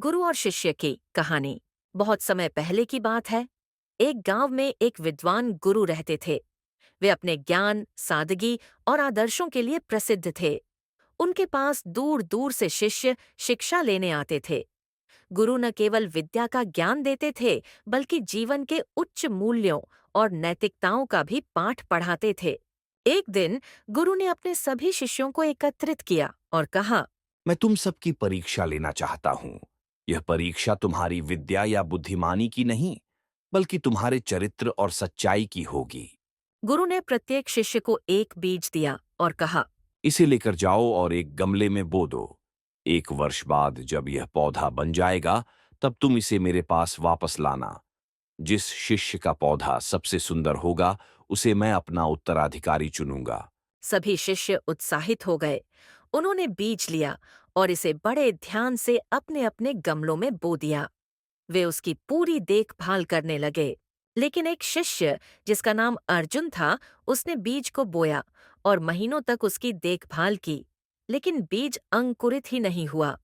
गुरु और शिष्य की कहानी। बहुत समय पहले की बात है। एक गांव में एक विद्वान गुरु रहते थे। वे अपने ज्ञान, सादगी और आदर्शों के लिए प्रसिद्ध थे। उनके पास दूर दूर से शिष्य शिक्षा लेने आते थे। गुरु न केवल विद्या का ज्ञान देते थे, बल्कि जीवन के उच्च मूल्यों और नैतिकताओं का भी पाठ पढ़ाते थे। एक दिन गुरु ने अपने सभी शिष्यों को एकत्रित किया और कहा, मैं तुम सबकी परीक्षा लेना चाहता हूं। यह परीक्षा तुम्हारी विद्या या बुद्धिमानी की नहीं, बल्कि तुम्हारे चरित्र और सच्चाई की होगी। गुरु ने प्रत्येक शिष्य को एक बीज दिया और कहा, इसे लेकर जाओ और एक गमले में बो दो। 1 वर्ष बाद जब यह पौधा बन जाएगा, तब तुम इसे मेरे पास वापस लाना। जिस शिष्य का पौधा सबसे सुंदर होगा, उसे मैं अपना उत्तराधिकारी चुनूंगा। सभी शिष्य उत्साहित हो गए। उन्होंने बीज लिया और इसे बड़े ध्यान से अपने अपने गमलों में बो दिया। वे उसकी पूरी देखभाल करने लगे। लेकिन एक शिष्य, जिसका नाम अर्जुन था, उसने बीज को बोया और महीनों तक उसकी देखभाल की। लेकिन बीज अंकुरित ही नहीं हुआ।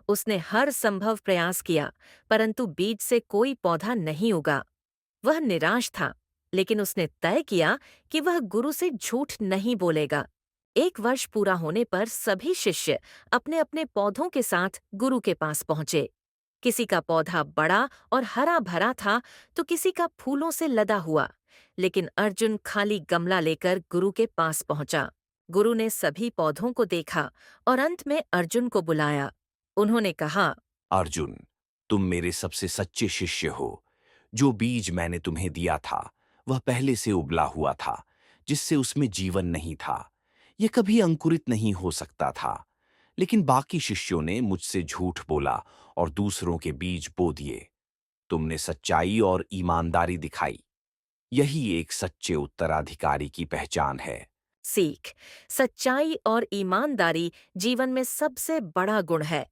उसने हर संभव प्रयास किया, परंतु बीज से कोई पौधा नहीं उगा। वह निराश था, लेकिन उसने तय किया कि वह गुरु से झूठ नहीं बोलेगा। 1 वर्ष पूरा होने पर सभी शिष्य अपने अपने पौधों के साथ गुरु के पास पहुंचे। किसी का पौधा बड़ा और हरा भरा था, तो किसी का फूलों से लदा हुआ। लेकिन अर्जुन खाली गमला लेकर गुरु के पास पहुंचा। गुरु ने सभी पौधों को देखा और अंत में अर्जुन को बुलाया। उन्होंने कहा, अर्जुन, तुम मेरे सबसे सच्चे शिष्य हो। जो बीज मैंने तुम्हें दिया था, वह पहले से उबला हुआ था, जिससे उसमें जीवन नहीं था। यह कभी अंकुरित नहीं हो सकता था। लेकिन बाकी शिष्यों ने मुझसे झूठ बोला और दूसरों के बीज बो दिए। तुमने सच्चाई और ईमानदारी दिखाई। यही एक सच्चे उत्तराधिकारी की पहचान है। सीख। सच्चाई और ईमानदारी जीवन में सबसे बड़ा गुण है।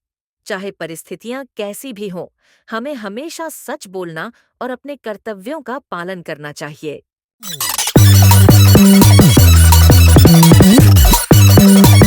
चाहे परिस्थितियां कैसी भी हों, हमें हमेशा सच बोलना और अपने कर्तव्यों का पालन करना चाहिए।